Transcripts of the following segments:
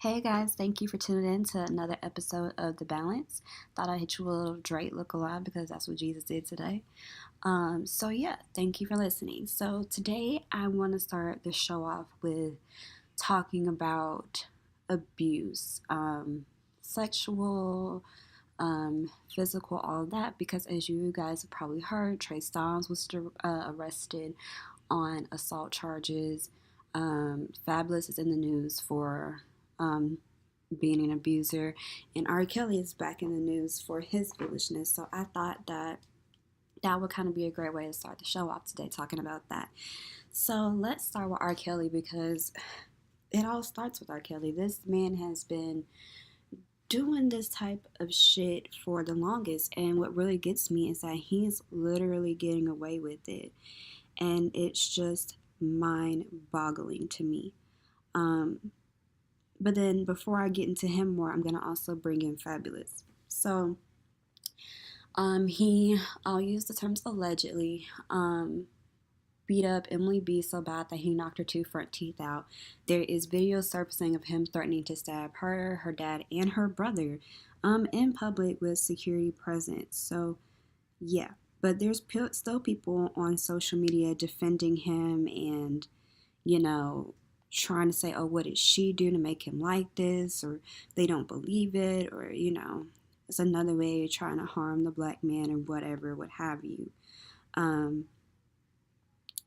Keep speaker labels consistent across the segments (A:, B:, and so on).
A: Hey guys, thank you for tuning in to another episode of The Balance. Thought I'd hit you with a little Drake look alive because that's what Jesus did today. So thank you for listening. So today I want to start the show off with talking about abuse, sexual, physical, all that, because as you guys have probably heard, Trey Songz was arrested on assault charges. Fabulous is in the news for um, being an abuser, and R. Kelly is back in the news for his foolishness. So I thought that that would kind of be a great way to start the show off today, talking about that. So let's start with R. Kelly because it all starts with R. Kelly. This man has been doing this type of shit for the longest, and what really gets me is that he's literally getting away with it, and it's just mind boggling to me. Um, but then before I get into him more, I'm gonna also bring in Fabulous. So I'll use the terms allegedly, beat up Emily B so bad that he knocked her two front teeth out. There is video surfacing of him threatening to stab her, her dad, and her brother, in public with security present. So yeah, but there's still people on social media defending him and, you know, trying to say, oh, what did she do to make him like this? Or they don't believe it, or, it's another way of trying to harm the black man or whatever, what have you. Um,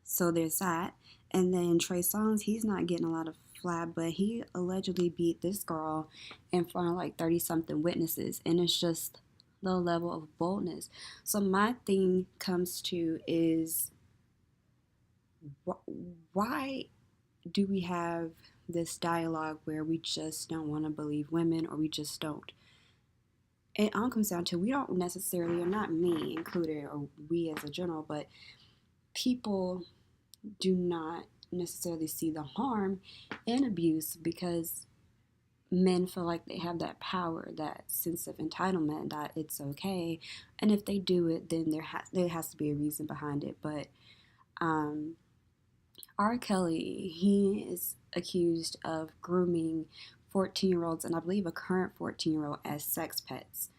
A: so there's that. And then Trey Songz, he's not getting a lot of flab, but he allegedly beat this girl in front of like 30 something witnesses. And it's just the level of boldness. So my thing comes to is why do we have this dialogue where we just don't want to believe women, or we just don't? It all comes down to we don't necessarily, or not me included, or we as a general, but people do not necessarily see the harm in abuse because men feel like they have that power, that sense of entitlement, that it's okay, and if they do it, then there has to be a reason behind it. But um, R. Kelly, he is accused of grooming 14-year-olds, and I believe a current 14-year-old, as sex pets.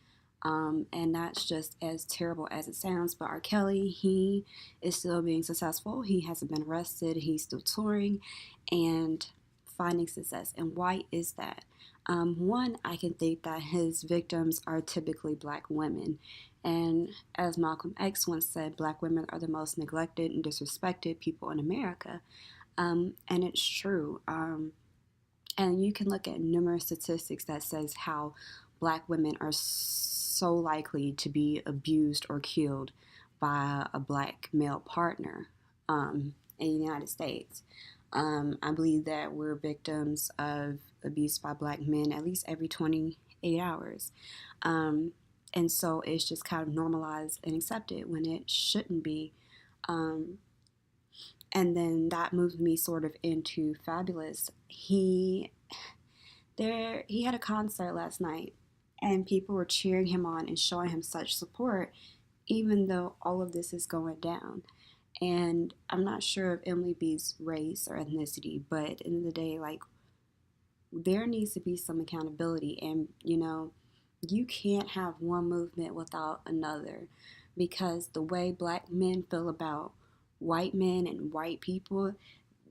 A: And that's just as terrible as it sounds. But R. Kelly, he is still being successful. He hasn't been arrested. He's still touring and finding success. And why is that? One, I can think that his victims are typically black women. And as Malcolm X once said, black women are the most neglected and disrespected people in America. And it's true. And you can look at numerous statistics that says how black women are so likely to be abused or killed by a black male partner in the United States. I believe that we're victims of abuse by black men at least every 28 hours. And so it's just kind of normalized and accepted when it shouldn't be. Um, and then that moves me sort of into Fabulous. He had a concert last night, and people were cheering him on and showing him such support, even though all of this is going down. And I'm not sure of Emily B's race or ethnicity, but at the end of the day, like, there needs to be some accountability. And, you can't have one movement without another, because the way black men feel about white men and white people,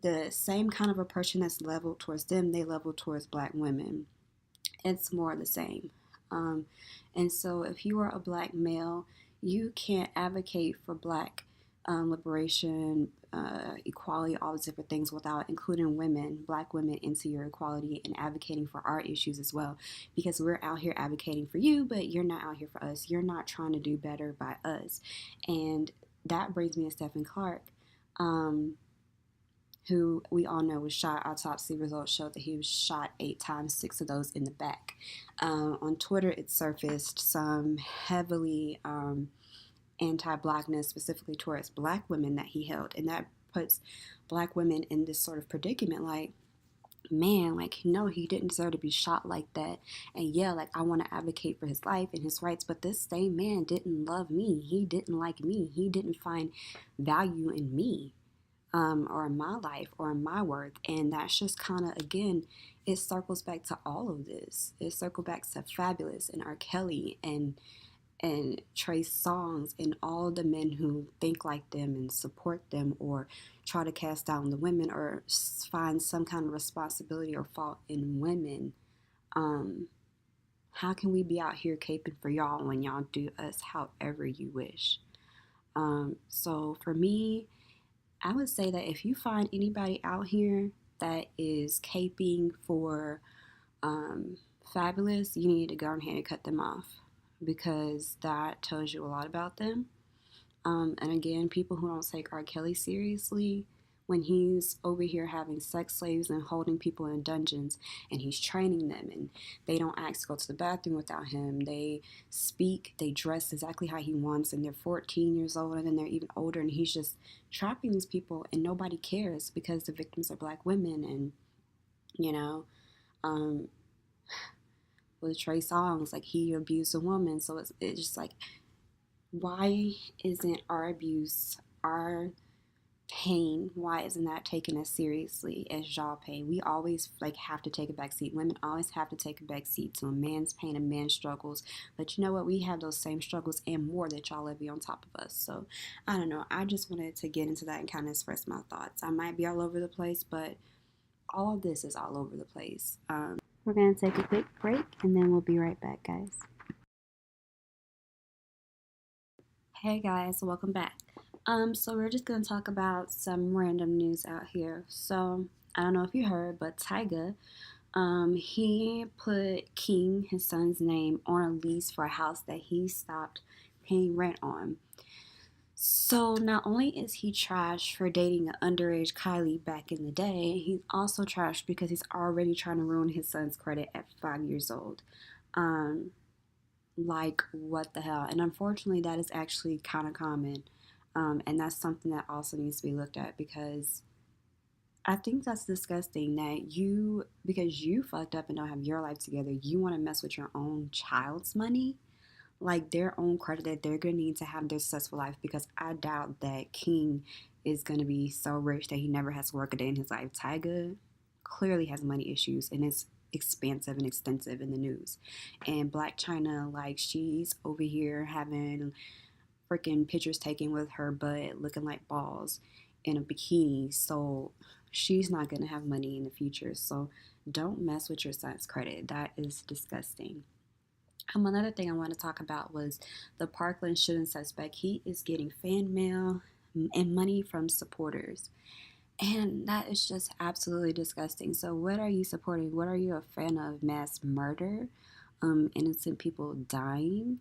A: the same kind of oppression that's leveled towards them, they level towards black women. It's more of the same. Um, and so if you are a black male, you can't advocate for black liberation, equality, all these different things without including women, black women, into your equality and advocating for our issues as well. Because we're out here advocating for you, but you're not out here for us. You're not trying to do better by us. And that brings me to Stephen Clark. Who we all know was shot. Autopsy results showed that he was shot 8 times, 6 of those in the back. On Twitter, it surfaced some heavily anti-blackness, specifically towards black women, that he held, and that puts black women in this sort of predicament, like, man, like, no, he didn't deserve to be shot like that. And yeah, like, I want to advocate for his life and his rights, but this same man didn't love me. He didn't like me. He didn't find value in me. or in my life or in my worth. And that's just kind of, again, it circles back to all of this. It circles back to Fabulous and R.Kelly and Trey Songz and all the men who think like them and support them or try to cast down the women or find some kind of responsibility or fault in women. Um, how can we be out here caping for y'all when y'all do us however you wish? So for me, I would say that if you find anybody out here that is caping for um, Fabulous, you need to go ahead and cut them off because that tells you a lot about them. And again, people who don't take R. Kelly seriously, when he's over here having sex slaves and holding people in dungeons and he's training them and they don't ask to go to the bathroom without him, they speak, they dress exactly how he wants, and they're 14 years old and then they're even older, and he's just trapping these people and nobody cares because the victims are black women. And you know, um, with Trey Songz, like he abused a woman, so it's just like, why isn't our abuse, our pain, why isn't that taken as seriously as y'all pain? We always like have to take a back seat. Women always have to take a back seat to a man's pain and man's struggles. But you know what? We have those same struggles and more that y'all levy on top of us. So I don't know. I just wanted to get into that and kind of express my thoughts. I might be all over the place, but all of this is all over the place. We're going to take a quick break and then we'll be right back, guys. Hey guys, welcome back. So we're just gonna talk about some random news out here. So I don't know if you heard, but Tyga, he put King, his son's name, on a lease for a house that he stopped paying rent on. So not only is he trashed for dating an underage Kylie back in the day, he's also trashed because he's already trying to ruin his son's credit at 5 years old. Um, like what the hell? And unfortunately that is actually kind of common, and that's something that also needs to be looked at because I think that's disgusting that you, because you fucked up and don't have your life together, you want to mess with your own child's money, like their own credit that they're going to need to have their successful life. Because I doubt that King is going to be so rich that he never has to work a day in his life. Tyga clearly has money issues and it's expansive and extensive in the news. And Black China, like she's over here having freaking pictures taken with her butt looking like balls in a bikini. So she's not going to have money in the future. So don't mess with your son's credit. That is disgusting. Another thing I want to talk about was the Parkland shooting suspect. He is getting fan mail and money from supporters. And that is just absolutely disgusting. So, what are you supporting? What are you a fan of? Mass murder? Innocent people dying?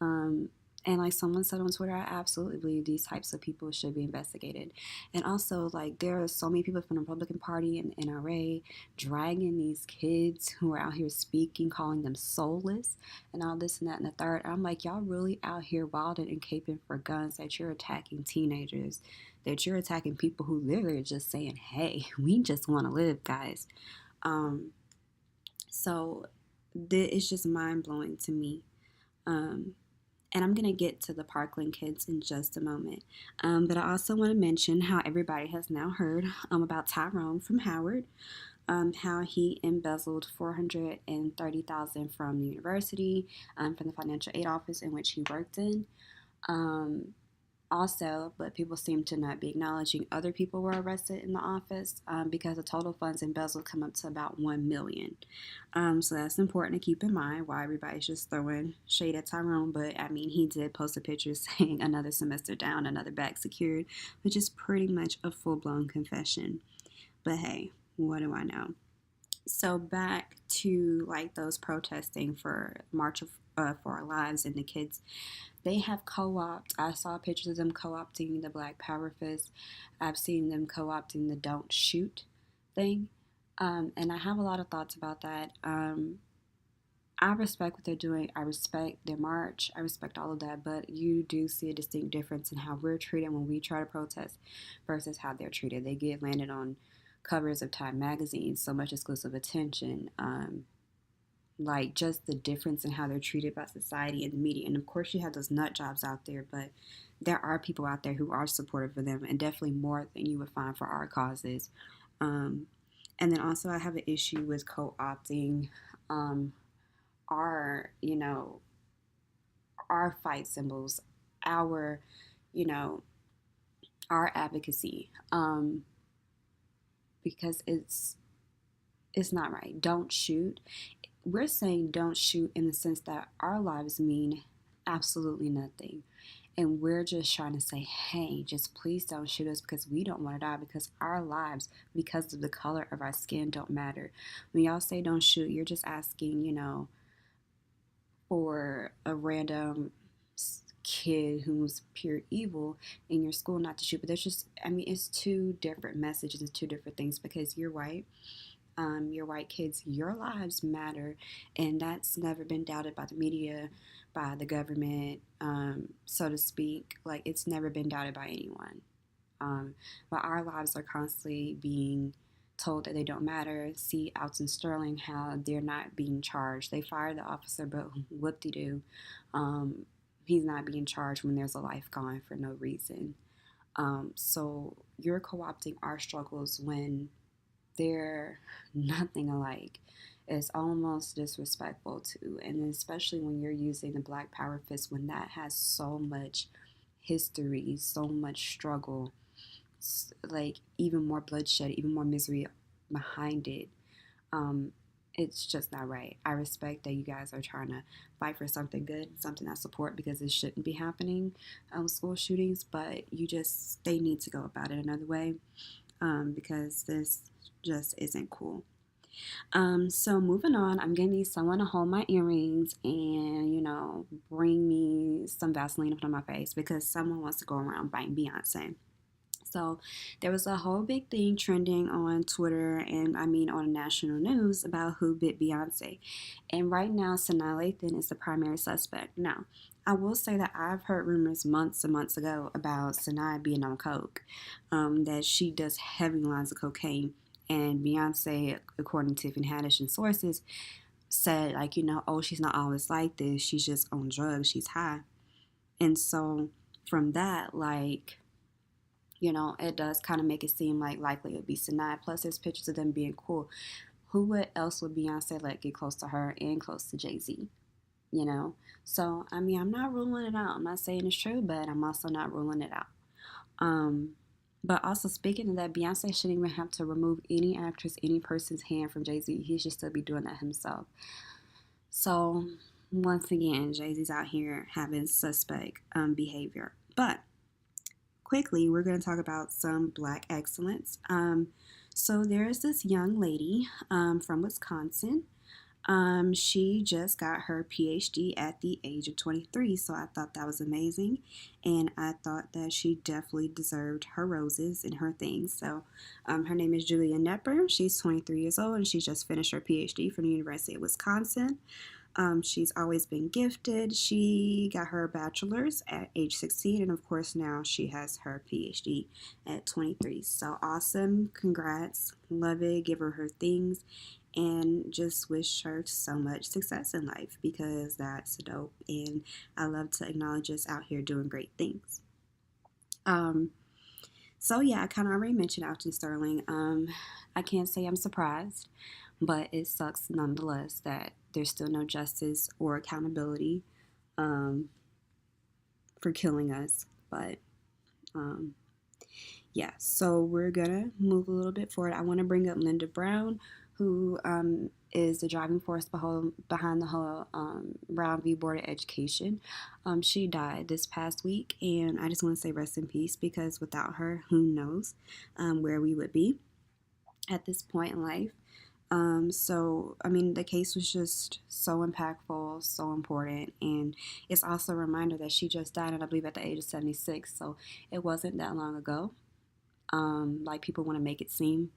A: Um, and like someone said on Twitter, I absolutely believe these types of people should be investigated. And also, like, there are so many people from the Republican Party and the NRA dragging these kids who are out here speaking, calling them soulless, and all this and that and the third. I'm like, y'all really out here wilding and caping for guns that you're attacking teenagers, that you're attacking people who literally are just saying, hey, we just want to live, guys. Um, so it's just mind blowing to me. Um, and I'm going to get to the Parkland kids in just a moment. But I also want to mention how everybody has now heard about Tyrone from Howard, how he embezzled $430,000 from the university, from the financial aid office in which he worked in. Also, but people seem to not be acknowledging, other people were arrested in the office because the total funds embezzled come up to about $1 million. So that's important to keep in mind why everybody's just throwing shade at Tyrone. But I mean, he did post a picture saying another semester down, another bag secured, which is pretty much a full-blown confession. But hey, what do I know? So back to like those protesting for March of for Our Lives and the kids, they have co-opted. I saw pictures of them co-opting the Black Power Fist. I've seen them co-opting the Don't Shoot thing, and I have a lot of thoughts about that. I respect what they're doing. I respect their march. I respect all of that. But you do see a distinct difference in how we're treated when we try to protest versus how they're treated. They get landed on covers of Time magazine, so much exclusive attention. Like just the difference in how they're treated by society and the media. And of course, you have those nut jobs out there, but there are people out there who are supportive of them, and definitely more than you would find for our causes. Um, and then also, I have an issue with co-opting um, our, our fight symbols, our, you know, our advocacy, because it's not right. Don't shoot. We're saying don't shoot in the sense that our lives mean absolutely nothing. And we're just trying to say, hey, just please don't shoot us because we don't want to die, because our lives, because of the color of our skin, don't matter. When y'all say don't shoot, you're just asking, for a random kid who's pure evil in your school not to shoot. But there's just, I mean, it's two different messages, it's two different things, because you're white. Your white kids, your lives matter, and that's never been doubted by the media, by the government, so to speak. Like, it's never been doubted by anyone. But our lives are constantly being told that they don't matter. See Alton Sterling, how they're not being charged. They fired the officer, but whoop-de-doo, he's not being charged when there's a life gone for no reason. So you're co-opting our struggles when they're nothing alike. It's almost disrespectful too, and especially when you're using the Black Power fist when that has so much history, so much struggle, like even more bloodshed, even more misery behind it. Um, it's just not right. I respect that you guys are trying to fight for something good, something I support, because it shouldn't be happening, school shootings, but they need to go about it another way, because this just isn't cool. So moving on, I'm gonna need someone to hold my earrings and, bring me some Vaseline on my face, because someone wants to go around biting Beyonce. So there was a whole big thing trending on Twitter, and I mean on national news, about who bit Beyonce. And right now, Sanaa Lathan is the primary suspect. Now, I will say that I've heard rumors months and months ago about Sanaa being on coke, that she does heavy lines of cocaine. And Beyonce, according to Tiffany Haddish and sources, said, like, oh, she's not always like this. She's just on drugs. She's high. And so from that, like, it does kind of make it seem like likely it would be Sanaa. Plus, there's pictures of them being cool. Who else would Beyonce let get close to her and close to Jay-Z? So, I mean, I'm not ruling it out. I'm not saying it's true, but I'm also not ruling it out. But also, speaking of that, Beyonce shouldn't even have to remove any actress, any person's hand from Jay-Z. He should still be doing that himself. So, once again, Jay-Z's out here having suspect behavior. But quickly, we're going to talk about some Black excellence. So there's this young lady from Wisconsin. She just got her PhD at the age of 23, so I thought that was amazing, and I thought that she definitely deserved her roses and her things. So her name is Julia Nepper. She's 23 years old, and she just finished her PhD from the University of Wisconsin. She's always been gifted. She got her bachelor's at age 16, and of course now she has her PhD at 23. So awesome. Congrats. Love it. Give her things, and just wish her so much success in life, because that's dope, and I love to acknowledge us out here doing great things. So yeah, I kind of already mentioned Alton Sterling. I can't say I'm surprised, but it sucks nonetheless that there's still no justice or accountability for killing us. But yeah, so we're gonna move a little bit forward. I want to bring up Linda Brown, who is the driving force behind the whole Brown v. Board of Education. She died this past week, and I just want to say rest in peace, because without her, who knows where we would be at this point in life. So, I mean, the case was just so impactful, so important, and it's also a reminder that she just died, and I believe at the age of 76, so it wasn't that long ago, like people want to make it seem.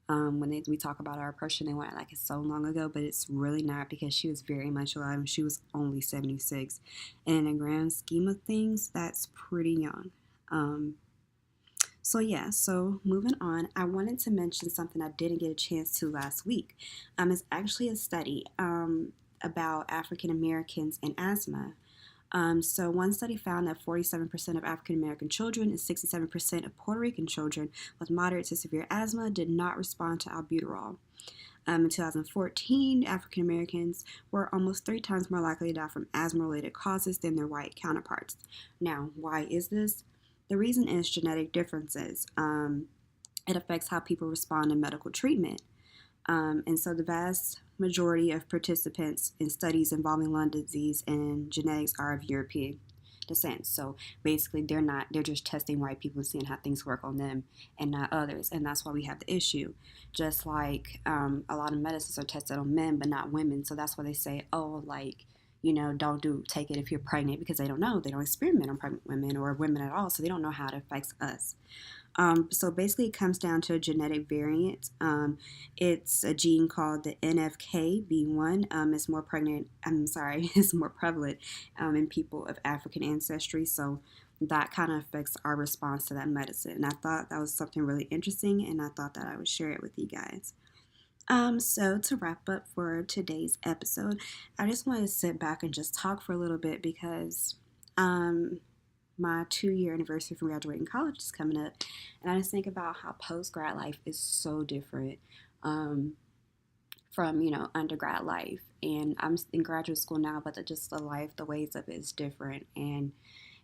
A: When we talk about our oppression, they want it like it's so long ago, but it's really not, because she was very much alive, and she was only 76, and in the grand scheme of things, that's pretty young. So yeah, so moving on, I wanted to mention something I didn't get a chance to last week. It's actually a study about African Americans and asthma. So one study found that 47% of African American children and 67% of Puerto Rican children with moderate to severe asthma did not respond to albuterol. In 2014, African Americans were almost 3 times more likely to die from asthma-related causes than their white counterparts. Now, why is this? The reason is genetic differences. It affects how people respond to medical treatment. And so the vast majority of participants in studies involving lung disease and genetics are of European descent. So basically they're just testing white people and seeing how things work on them and not others. And that's why we have the issue. Just like a lot of medicines are tested on men but not women. So that's why they say, oh, like, don't take it if you're pregnant, because they don't know. They don't experiment on pregnant women or women at all. So they don't know how it affects us. So basically, it comes down to a genetic variant. It's a gene called the NFKB1. It's more pregnant. It's more prevalent in people of African ancestry. So that kind of affects our response to that medicine. And I thought that was something really interesting, and I thought that I would share it with you guys. So to wrap up for today's episode, I just wanted to sit back and just talk for a little bit because my 2-year anniversary from graduating college is coming up, and I just think about how post-grad life is so different from undergrad life. And I'm in graduate school now, but the ways of it is different, and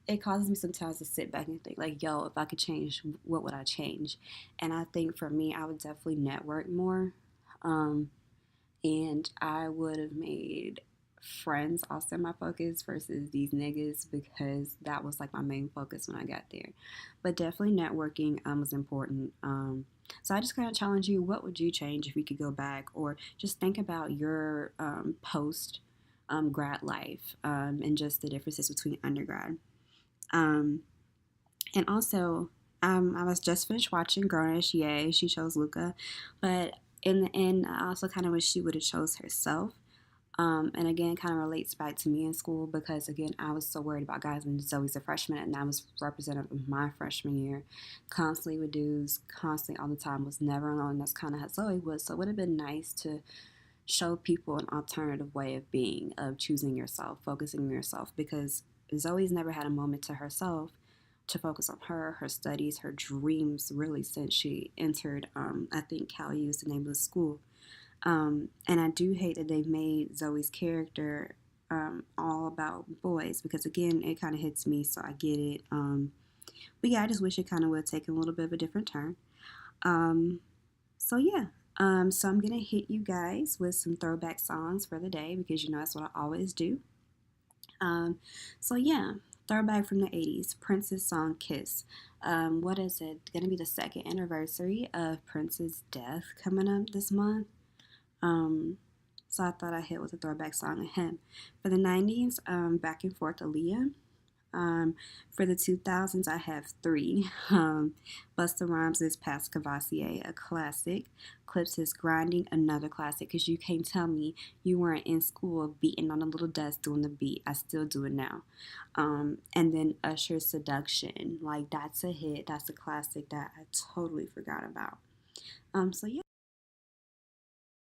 A: it causes me sometimes to sit back and think like, yo, if I could change, what would I change? And I think for me, I would definitely network more, and I would have made friends also my focus versus these niggas, because that was like my main focus when I got there. But definitely networking was important. So I just kind of challenge you, what would you change if you could go back, or just think about your post grad life, and just the differences between undergrad. Um, and also, I was just finished watching Grownish. Yay, she chose Luca, but in the end, I also kind of wish she would have chose herself. And again, kind of relates back to me in school, because again, I was so worried about guys when Zoe's a freshman, and I was representative of my freshman year, constantly with dudes, constantly all the time, was never alone. That's kind of how Zoe was. So it would have been nice to show people an alternative way of being, of choosing yourself, focusing on yourself, because Zoe's never had a moment to herself to focus on her studies, her dreams, really, since she entered, I think Cal U is the name of the school. And I do hate that they've made Zoe's character all about boys, because again, it kind of hits me, so I get it. But yeah, I just wish it kind of would have taken a little bit of a different turn. So yeah, so I'm gonna hit you guys with some throwback songs for the day, because that's what I always do. So yeah, throwback from the 80s, Prince's song Kiss. What is it? Gonna be the second anniversary of Prince's death coming up this month. So I thought I'd hit with a throwback song of him. For the 90s, Back and Forth Aaliyah. For the 2000s, I have three. Busta Rhymes' Past Cavassier, a classic. Clips' Grinding, another classic, because you can't tell me you weren't in school beating on a little desk doing the beat. I still do it now. And then Usher's Seduction. Like, that's a hit. That's a classic that I totally forgot about. So yeah.